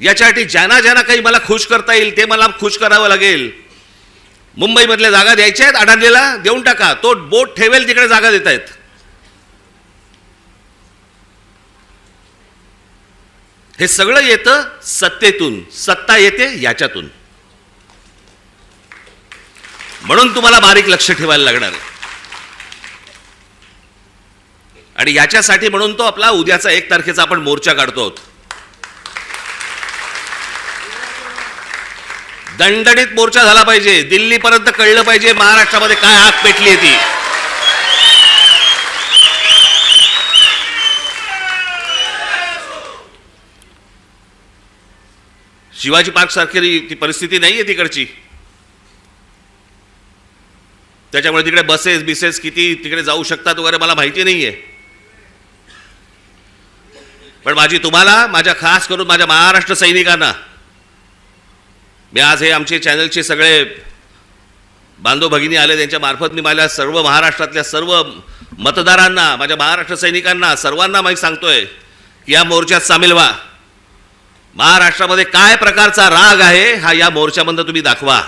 याच्यासाठी ज्यांना ज्यांना काही मला खुश करता येईल ते मला खुश करावं लागेल. मुंबईमधल्या जागा द्यायच्या आहेत, अडाणीला देऊन टाका, तो बोट ठेवेल तिकडे जागा देत आहेत. हे सगळं येतं सत्तेतून, सत्ता येते याच्यातून. म्हणून तुम्हाला बारीक लक्ष ठेवायला लागणार आहे. आणि याच्यासाठी म्हणून तो आपला उद्याचा 1 तारखेचा आपण मोर्चा काढतो आहोत. दणदणीत मोर्चा झाला पाहिजे, दिल्लीपर्यंत कळलं पाहिजे महाराष्ट्रामध्ये काय आग पेटली ती. शिवाजी पार्क सारखी ती परिस्थिती नाहीये तिकडची. त्याच्यामुळे तिकडे बसेस बिसेस किती तिकडे जाऊ शकतात वगैरे मला माहिती नाहीये. पण माझी तुम्हाला, माझ्या खास करून माझ्या महाराष्ट्र सैनिकांना, मी आज हे आमचे चॅनलचे सगळे बांधव भगिनी आले त्यांच्या मार्फत मी माझ्या सर्व महाराष्ट्रातल्या सर्व मतदारांना, माझ्या महाराष्ट्र सैनिकांना सर्वांना मी सांगतोय की या मोर्चात सामील व्हा. महाराष्ट्रामध्ये काय प्रकारचा राग आहे हा या मोर्चामधून तुम्ही दाखवा.